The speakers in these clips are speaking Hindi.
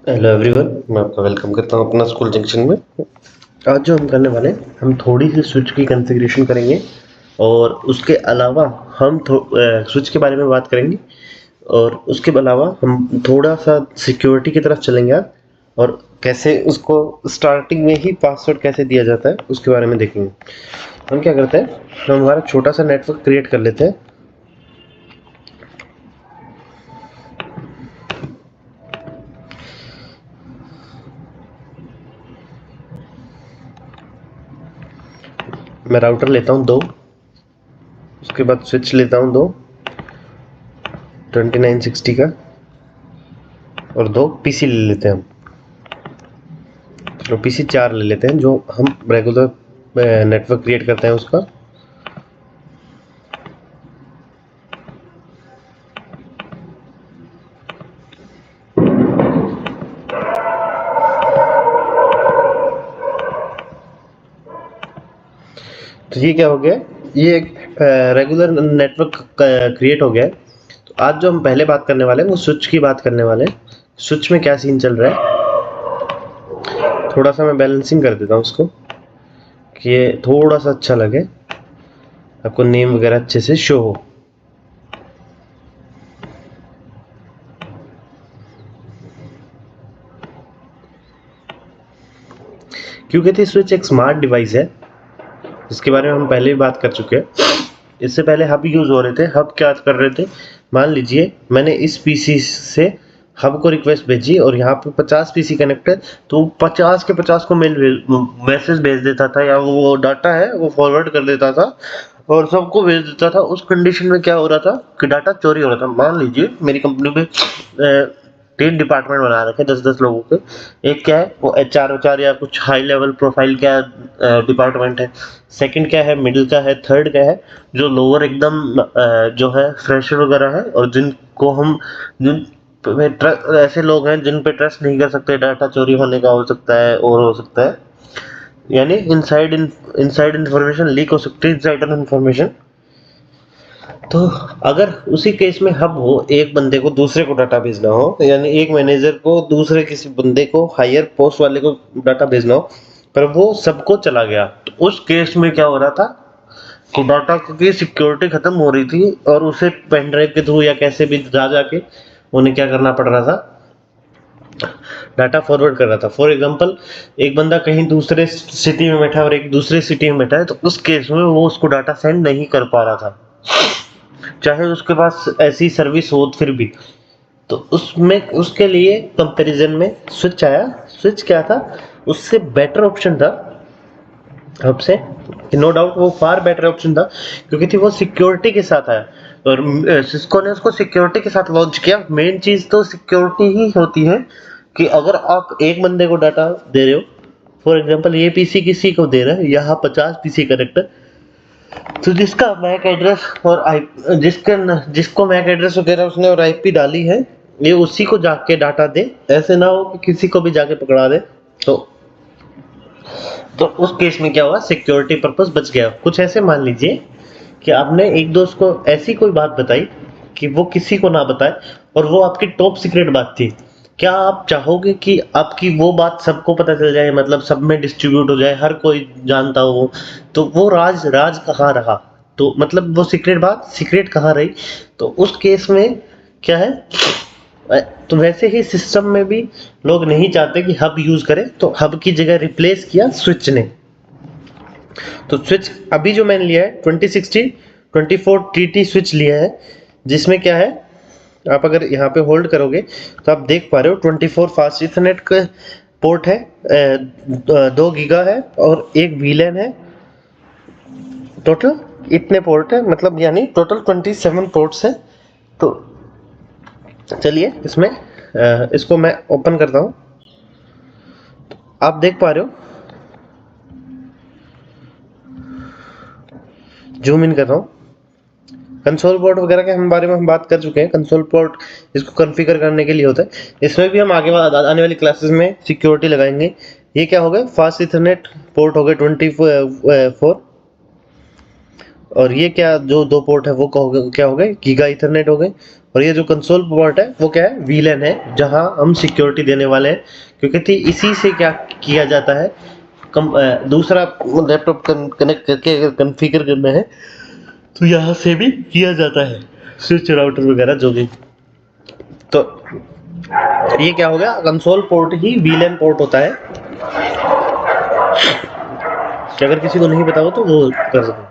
हेलो एवरीवन, मैं आपका वेलकम करता हूँ अपना स्कूल जंक्शन में। आज जो हम करने वाले हैं, हम थोड़ी सी स्विच की कॉन्फ़िगरेशन करेंगे और उसके अलावा हम स्विच के बारे में बात करेंगे और उसके अलावा हम थोड़ा सा सिक्योरिटी की तरफ चलेंगे आज, और कैसे उसको स्टार्टिंग में ही पासवर्ड कैसे दिया जाता है उसके बारे में देखेंगे। हम क्या करते हैं, हम हमारा छोटा सा नेटवर्क क्रिएट कर लेते हैं। मैं राउटर लेता हूँ 2, उसके बाद स्विच लेता हूँ 2 2960 का, और 2 पीसी ले लेते हैं हम। चलो पीसी 4 ले लेते हैं, जो हम रेगुलर नेटवर्क क्रिएट करते हैं उसका। तो ये क्या हो गया, ये एक रेगुलर नेटवर्क क्रिएट हो गया है। तो आज जो हम पहले बात करने वाले हैं वो स्विच की बात करने वाले हैं। स्विच में क्या सीन चल रहा है, थोड़ा सा मैं बैलेंसिंग कर देता हूँ उसको कि ये थोड़ा सा अच्छा लगे, आपको नेम वगैरह अच्छे से शो हो। क्योंकि थी स्विच एक स्मार्ट डिवाइस है, जिसके बारे में हम पहले भी बात कर चुके हैं। इससे पहले हब यूज़ हो रहे थे। हब क्या कर रहे थे, मान लीजिए मैंने इस पीसी से हब को रिक्वेस्ट भेजी और यहाँ पे 50 पीसी कनेक्ट है, तो 50 के 50 को मैसेज भेज देता था, या वो डाटा है वो फॉरवर्ड कर देता था और सबको भेज देता था। उस कंडीशन में क्या हो रहा था कि डाटा चोरी हो रहा था। मान लीजिए मेरी कंपनी में 3 डिपार्टमेंट बना रखे 10-10 लोगों के। एक क्या है वो एचआर या कुछ हाई लेवल प्रोफाइल क्या डिपार्टमेंट है। सेकंड क्या है, मिडिल का है। थर्ड क्या है, जो लोअर एकदम जो है फ्रेशर वगैरह है, और जिनको हम जिन ऐसे लोग हैं जिन पे ट्रस्ट नहीं कर सकते, डाटा चोरी होने का हो सकता है और हो सकता है, यानी इनसाइड इंफॉर्मेशन लीक हो सकती है, इनसाइडर इंफॉर्मेशन। तो अगर उसी केस में हब हो, एक बंदे को दूसरे को डाटा भेजना हो, यानी एक मैनेजर को दूसरे किसी बंदे को हायर पोस्ट वाले को डाटा भेजना हो, पर वो सबको चला गया, तो उस केस में क्या हो रहा था कि डाटा की सिक्योरिटी खत्म हो रही थी और उसे पेन ड्राइव के थ्रू या कैसे भी जा जाके उन्हें क्या करना पड़ रहा था, डाटा फॉरवर्ड कर रहा था। फॉर एग्जांपल, एक बंदा कहीं दूसरे सिटी में बैठा है और एक दूसरे सिटी में बैठा है, तो उस केस में वो उसको डाटा सेंड नहीं कर पा रहा था, चाहे उसके पास ऐसी सर्विस हो फिर भी। तो उसमें उसके लिए कंपैरिजन में स्विच आया। स्विच क्या था, उससे बेटर ऑप्शन था हब से, नो डाउट वो फार बेटर ऑप्शन था, क्योंकि थी वो सिक्योरिटी के साथ आया। और सिस्को ने उसको सिक्योरिटी के साथ लॉन्च किया। मेन चीज तो सिक्योरिटी ही होती है कि अगर आप एक बंदे को डाटा दे रहे हो, फॉर एग्जांपल ये पीसी किसी को दे रहा है, यहाँ 50 पीसी कनेक्ट है, तो जिसका मैक एड्रेस और आई जिसको मैक एड्रेस वगैरह उसने और आईपी डाली है, ये उसी को जाके डाटा दे। ऐसे ना हो कि किसी को भी जाके पकड़ा दे। तो तो उस केस में क्या हुआ, सिक्योरिटी पर्पस बच गया। कुछ ऐसे मान लीजिए कि आपने एक दोस्त को ऐसी कोई बात बताई कि वो किसी को ना बताए, और वो आपकी टॉप सीक्रेट बात थी। क्या आप चाहोगे कि आपकी वो बात सबको पता चल जाए, मतलब सब में डिस्ट्रीब्यूट हो जाए, हर कोई जानता हो वो? तो वो राज राज कहाँ रहा, तो मतलब वो सीक्रेट बात सीक्रेट कहाँ रही? तो उस केस में क्या है, तो वैसे ही सिस्टम में भी लोग नहीं चाहते कि हब यूज करें, तो हब की जगह रिप्लेस किया स्विच ने। तो स्विच अभी जो मैंने लिया है 2060 24 टीटी स्विच लिया है, जिसमें क्या है, आप अगर यहाँ पे होल्ड करोगे तो आप देख पा रहे हो 24 फास्ट इथरनेट का पोर्ट है, 2 गीगा है और एक वीलैन है। टोटल इतने पोर्ट है, मतलब यानी टोटल 27 पोर्ट्स है। तो चलिए इसमें इसको मैं ओपन करता हूँ। आप देख पा रहे हो, जूम इन कर रहा हूँ। कंसोल पोर्ट वगैरह के हम बारे में हम बात कर चुके हैं। कंसोल पोर्ट इसको कॉन्फ़िगर करने के लिए होता है। इसमें भी हम आगे आने वाली क्लासेस में सिक्योरिटी लगाएंगे। ये क्या हो गए, फास्ट इथरनेट पोर्ट हो गए 24, और ये क्या जो 2 पोर्ट है वो क्या हो गए, गीगा इथरनेट हो गए। और ये जो कंसोल पोर्ट है वो क्या है, VLAN है, जहां हम सिक्योरिटी देने वाले हैं, क्योंकि इसी से क्या किया जाता है, दूसरा लैपटॉप कनेक्ट करके अगर कॉन्फ़िगर करना है तो यहाँ से भी किया जाता है, स्विच राउटर वगैरह जो भी। तो ये क्या हो गया, कंसोल पोर्ट ही VLAN पोर्ट होता है, कि अगर किसी को नहीं पता हो तो वो कर सके।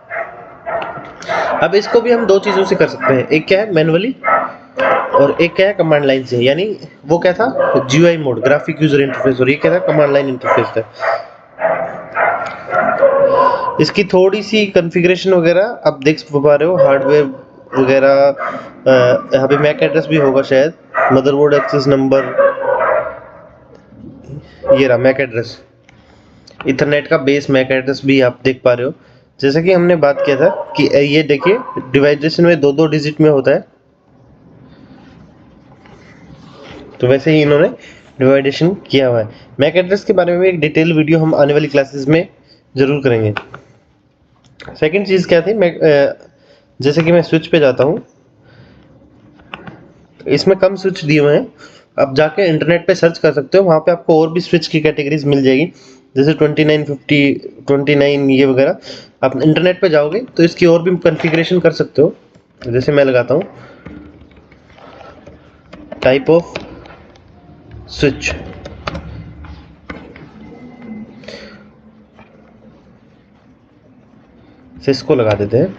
अब इसको भी हम दो चीज़ों से कर सकते हैं, एक क्या है मैनुअली और एक क्या है कमांड लाइन से। यानी वो क्या था, GUI mode, graphic user interface, और ये क्या था, कमांड लाइन इंटरफेस था। इसकी थोड़ी सी कॉन्फ़िगरेशन वगैरह आप देख पा रहे हो, हार्डवेयर वगैरह, यहाँ पे मैक एड्रेस भी होगा शायद, मदरबोर्ड एक्सेस नंबर, ये रहा मैक एड्रेस, इथरनेट का बेस मैक एड्रेस भी आप देख पा रहे हो। जैसे कि हमने बात किया था कि ये देखिए डिवाइडेशन में 2-2 डिजिट में होता है, तो वैसे ही इन्होंने डिवाइडेशन किया हुआ है। मैक एड्रेस के बारे में एक डिटेल वीडियो हम आने वाली क्लासेस में जरूर करेंगे। सेकंड चीज़ क्या थी, मैं जैसे कि मैं स्विच पे जाता हूँ, इसमें कम स्विच दिए हुए हैं, आप जाके इंटरनेट पे सर्च कर सकते हो, वहाँ पे आपको और भी स्विच की कैटेगरीज मिल जाएगी, जैसे 2950, 29 ये वगैरह। आप इंटरनेट पे जाओगे तो इसकी और भी कॉन्फ़िगरेशन कर सकते हो। जैसे मैं लगाता हूँ टाइप ऑफ स्विच, सिस्को लगा देते हैं,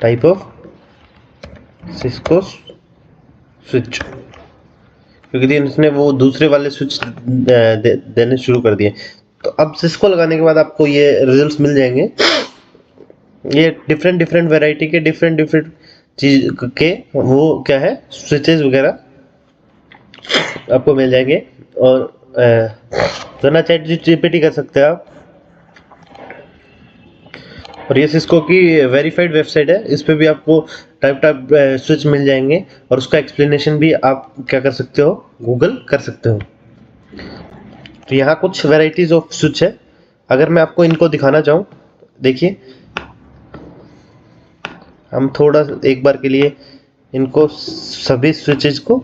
टाइप ऑफ सिस्को स्विच, क्योंकि इसने वो दूसरे वाले स्विच देने शुरू कर दिए। तो अब सिस्को लगाने के बाद आपको ये रिजल्ट्स मिल जाएंगे, ये डिफरेंट वैरायटी के डिफरेंट चीज के वो क्या है स्विचेस वगैरह आपको मिल जाएंगे। और वरना चैट GPT कर सकते हैं आप। और ये सिस्को की वेरीफाइड वेबसाइट है, इस पे भी आपको टाइप स्विच मिल जाएंगे, और उसका एक्सप्लेनेशन भी आप क्या कर सकते हो, गूगल कर सकते हो। तो यहाँ कुछ वेराइटीज ऑफ स्विच है, अगर मैं आपको इनको दिखाना चाहूँ, देखिए हम थोड़ा एक बार के लिए इनको सभी स्विचेस को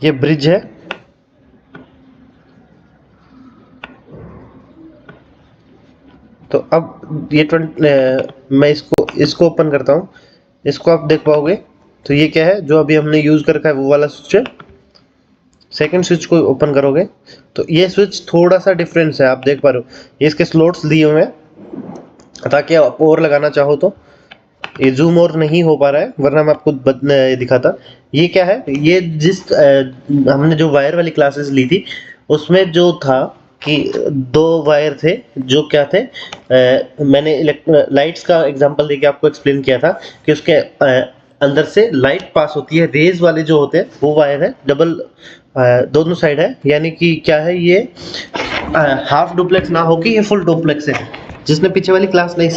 ये ब्रिज है, तो अब ये मैं इसको ओपन करता हूँ, इसको आप देख पाओगे। तो ये क्या है, जो अभी हमने यूज कर रखा है वो वाला स्विच है। सेकंड स्विच को ओपन करोगे तो ये स्विच थोड़ा सा डिफरेंस है, आप देख पा रहे हो, ये इसके स्लॉट्स दिए हुए हैं ताकि आप और लगाना चाहो तो। ये जूम और नहीं हो पा रहा है, वरना मैं आपको दिखाता। ये क्या है, ये हमने जो वायर वाली क्लासेस ली थी उसमें जो था कि 2 वायर थे, जो क्या थे, मैंने लाइट्स का एग्जांपल देके आपको एक्सप्लेन किया था कि उसके अंदर से लाइट पास होती है, रेज वाले जो होते हैं वो वायर है, डबल दोनों साइड है, यानी कि क्या है, ये हाफ डुप्लेक्स ना हो कि ये फुल डुप्लेक्स है। जिसने पीछे वाली क्लास नहीं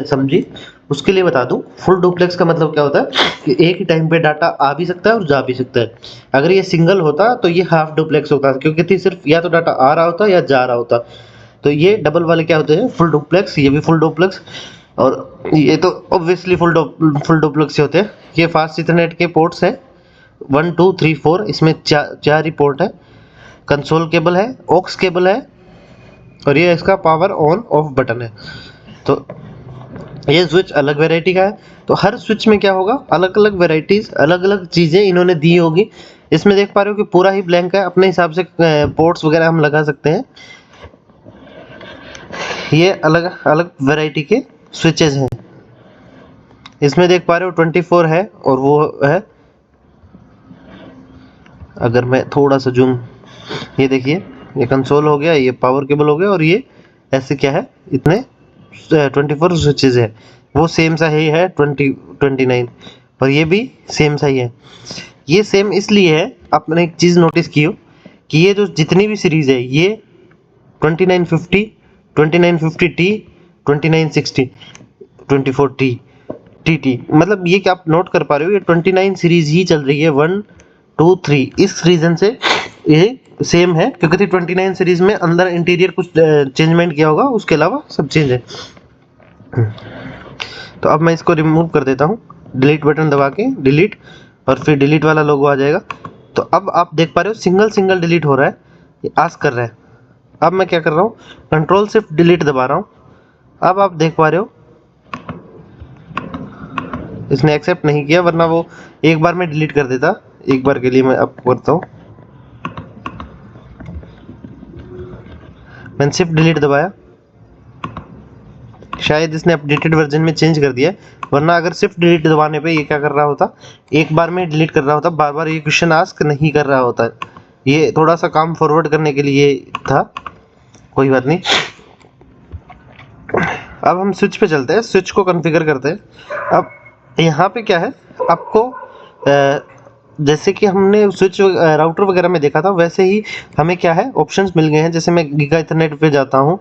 समझी उसके लिए बता दूं, फुल डुप्लेक्स का मतलब क्या होता है कि एक ही टाइम पे डाटा आ भी सकता है और जा भी सकता है। अगर ये सिंगल होता तो ये हाफ डुप्लेक्स होता, क्योंकि सिर्फ या तो डाटा आ रहा होता या जा रहा होता। तो ये डबल वाले क्या होते हैं, फुल डुप्लेक्स, ये भी फुल डुप्लेक्स, और ये तो ऑब्वियसली फुल डुप्लेक्स होते हैं। ये फास्ट इथरनेट के पोर्ट्स हैं 1 2 3 4, इसमें चार ही पोर्ट है, कंसोल केबल है, ऑक्स केबल है, और ये इसका पावर ऑन ऑफ बटन है। तो ये स्विच अलग वैरायटी का है। तो हर स्विच में क्या होगा, अलग अलग वैरायटीज, अलग अलग चीज़ें इन्होंने दी होगी। इसमें देख पा रहे हो कि पूरा ही ब्लैंक है, अपने हिसाब से पोर्ट्स वगैरह हम लगा सकते हैं। ये अलग अलग वैरायटी के स्विचेस हैं। इसमें देख पा रहे हो 24 है, और वो है, अगर मैं थोड़ा सा जूम, ये देखिए ये कंसोल हो गया, ये पावर केबल हो गया, और ये ऐसे क्या है, इतने 24 स्विचेस है। वो सेम सा ही है 29, और ये भी सेम सा ही है। ये सेम इसलिए है, आपने एक चीज़ नोटिस की हो कि ये जो जितनी भी सीरीज है, ये 2950, 2950T, 2960, 24T, TT, मतलब ये क्या आप नोट कर पा रहे हो, ये 29 सीरीज ही चल रही है, 1 2 3। इस रीजन से ये सेम है, क्योंकि 29 सीरीज में अंदर इंटीरियर कुछ चेंजमेंट किया होगा, उसके अलावा सब चेंज है। तो अब मैं इसको रिमूव कर देता हूँ, डिलीट बटन दबा के डिलीट, और फिर डिलीट वाला लोगो आ जाएगा। तो अब आप देख पा रहे हो सिंगल सिंगल डिलीट हो रहा है, ये आस्क कर रहा है। अब मैं क्या कर रहा हूँ, कंट्रोल शिफ्ट डिलीट दबा रहा हूँ। अब आप देख पा रहे हो इसने एक्सेप्ट नहीं किया, वरना वो एक बार में डिलीट कर देता। एक बार के लिए मैं अब करता हूँ, मैंने शिफ्ट डिलीट दबाया, शायद इसने अपडेटेड वर्जन में चेंज कर दिया है, वरना अगर शिफ्ट डिलीट दबाने पे ये क्या कर रहा होता, एक बार में डिलीट कर रहा होता, बार बार ये क्वेश्चन आस्क नहीं कर रहा होता। ये थोड़ा सा काम फॉरवर्ड करने के लिए था, कोई बात नहीं। अब हम स्विच पे चलते हैं, स्विच को कॉन्फ़िगर करते हैं। अब यहाँ पे क्या है, आपको जैसे कि हमने स्विच राउटर वगैरह में देखा था, वैसे ही हमें क्या है ऑप्शंस मिल गए हैं। जैसे मैं गीगा इथरनेट पे जाता हूँ,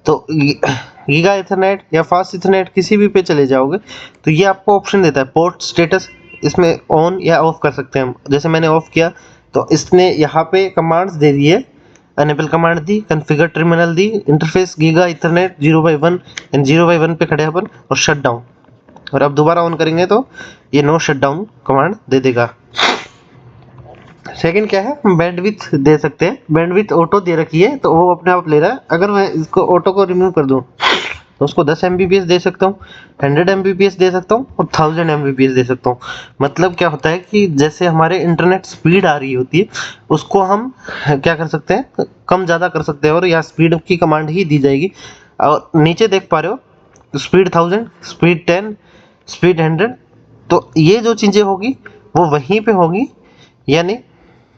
तो गीगा इथरनेट या फास्ट इथरनेट किसी भी पे चले जाओगे तो ये आपको ऑप्शन देता है पोर्ट स्टेटस, इसमें ऑन या ऑफ कर सकते हैं हम। जैसे मैंने ऑफ किया तो इसने यहाँ पे कमांड्स दे दी है, अनेबल कमांड दी, कॉन्फ़िगर टर्मिनल दी, इंटरफेस गीगा इथरनेट 0/1 एंड 0/1 पे खड़े अपन, और शट डाउन। और अब दोबारा ऑन करेंगे तो ये नो शट डाउन कमांड दे देगा। सेकंड क्या है, बैंडविड्थ दे सकते हैं, बैंडविड्थ ऑटो दे रखी है तो वो अपने आप ले रहा है। अगर मैं इसको ऑटो को रिमूव कर दूं तो उसको 10 Mbps दे सकता हूँ, 100 Mbps दे सकता हूँ, और 1000 Mbps दे सकता हूँ। मतलब क्या होता है कि जैसे हमारे इंटरनेट स्पीड आ रही होती है, उसको हम क्या कर सकते हैं, कम ज़्यादा कर सकते हैं, और या स्पीड की कमांड ही दी जाएगी। और नीचे देख पा रहे हो स्पीड 1000, स्पीड 10, स्पीड 100, तो ये जो चीज़ें होगी वो वहीं पे होगी, यानी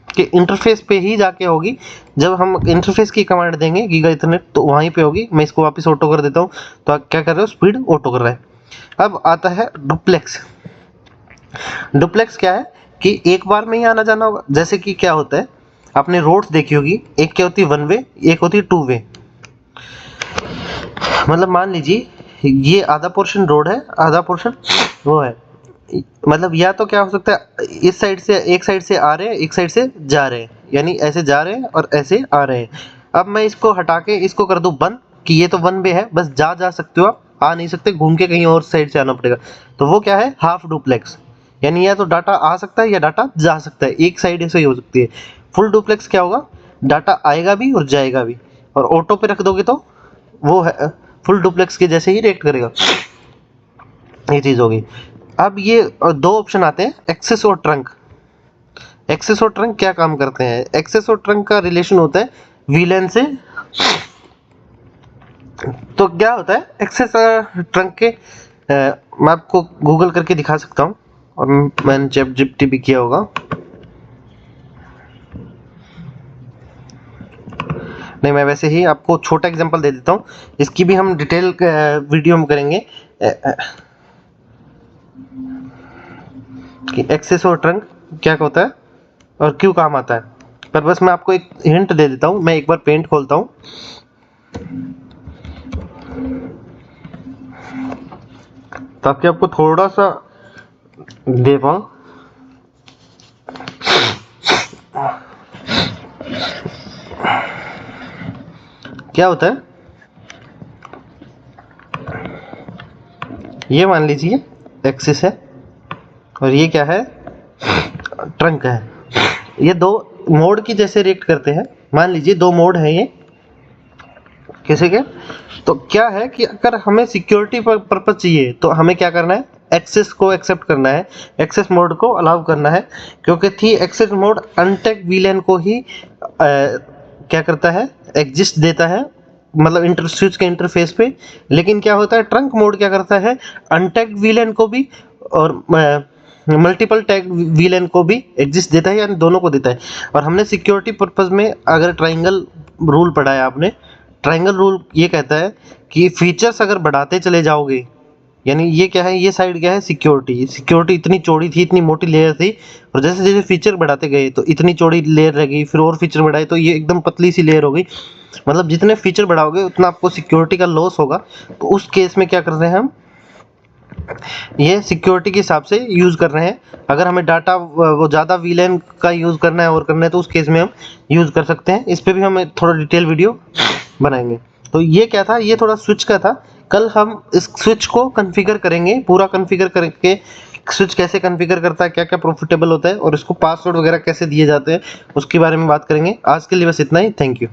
कि इंटरफेस पे ही जाके होगी। जब हम इंटरफेस की कमांड देंगे गीगा इथरनेट तो वहीं पे होगी। मैं इसको वापस ऑटो कर देता हूँ, तो आप क्या कर रहे हो, स्पीड ऑटो कर रहा है। अब आता है डुप्लेक्स। डुप्लेक्स क्या है कि एक बार में ही आना जाना होगा। जैसे कि क्या होता है, आपने रोड्स देखी होगी, एक क्या होती है 1 वे, एक होती है 2 वे। मतलब मान लीजिए ये आधा पोर्शन रोड है, आधा पोर्शन वो है। मतलब या तो क्या हो सकता है, इस साइड से एक साइड से आ रहे हैं, एक साइड से जा रहे हैं, यानी ऐसे जा रहे हैं और ऐसे आ रहे हैं। अब मैं इसको हटा के इसको कर दूं बंद, कि ये तो 1 वे है, बस जा सकते हो आप, आ नहीं सकते, घूम के कहीं और साइड से आना पड़ेगा। तो वो क्या है, हाफ डुप्लेक्स, यानी या तो डाटा आ सकता है या डाटा जा सकता है, एक साइड ऐसे ही हो सकती है। फुल डुप्लेक्स क्या होगा, डाटा आएगा भी और जाएगा भी, और ऑटो पे रख दोगे तो वो है फुल डुप्लेक्स के जैसे ही रिएक्ट करेगा। ये चीज़ होगी। अब ये दो ऑप्शन आते हैं, एक्सेस और ट्रंक। एक्सेस और ट्रंक क्या काम करते हैं, एक्सेस और ट्रंक का रिलेशन होता है वीलैन से। तो क्या होता है एक्सेस ट्रंक के, मैं आपको गूगल करके दिखा सकता हूँ, और मैंने चैटजीपीटी भी किया होगा। नहीं, मैं वैसे ही आपको छोटा एग्जांपल दे देता हूँ, इसकी भी हम डिटेल वीडियो में करेंगे कि एक्सेस और ट्रंक क्या होता है और क्यों काम आता है। पर बस मैं आपको एक हिंट दे देता हूँ। मैं एक बार पेंट खोलता हूँ, ताकि आपको थोड़ा सा दे पाऊँ। क्या होता है, ये मान लीजिए एक्सिस है और ये क्या है, ट्रंक है। ये दो मोड की जैसे रिएक्ट करते हैं। मान लीजिए दो मोड है ये, कैसे के, तो क्या है कि अगर हमें सिक्योरिटी पर्पज चाहिए तो हमें क्या करना है, एक्सेस को एक्सेप्ट करना है, एक्सेस मोड को अलाउ करना है, क्योंकि थी एक्सेस मोड अनटैग वीलैन को ही क्या करता है, एग्जिस्ट देता है, मतलब स्विच के इंटरफेस पे। लेकिन क्या होता है, ट्रंक मोड क्या करता है, अनटैग वीलैन को भी और मल्टीपल टैग वीलैन को भी एग्जिस्ट देता है, यानी दोनों को देता है। और हमने सिक्योरिटी पर्पज में अगर ट्राइंगल रूल पढ़ा है आपने, ट्राइंगल रूल ये कहता है कि फीचर्स अगर बढ़ाते चले जाओगे, यानी ये क्या है, ये साइड क्या है, सिक्योरिटी। सिक्योरिटी इतनी चौड़ी थी, इतनी मोटी लेयर थी, और जैसे जैसे फीचर बढ़ाते गए तो इतनी चौड़ी लेयर रह गई, फिर और फीचर बढ़ाए तो ये एकदम पतली सी लेयर हो गई। मतलब जितने फीचर बढ़ाओगे उतना आपको सिक्योरिटी का लॉस होगा। तो उस केस में क्या कर रहे हैं हम, ये सिक्योरिटी के हिसाब से यूज कर रहे हैं। अगर हमें डाटा वो ज़्यादा वीलैन का यूज करना है और करना है तो उस केस में हम यूज कर सकते हैं। इस पे भी हम थोड़ा डिटेल वीडियो बनाएंगे। तो ये क्या था, ये थोड़ा स्विच का था कल हम इस स्विच को कॉन्फ़िगर करेंगे, पूरा कॉन्फ़िगर करके स्विच कैसे कॉन्फ़िगर करता है, क्या-क्या प्रॉफिटेबल होता है और इसको पासवर्ड वगैरह कैसे दिए जाते हैं, उसके बारे में बात करेंगे। आज के लिए बस इतना ही। Thank you.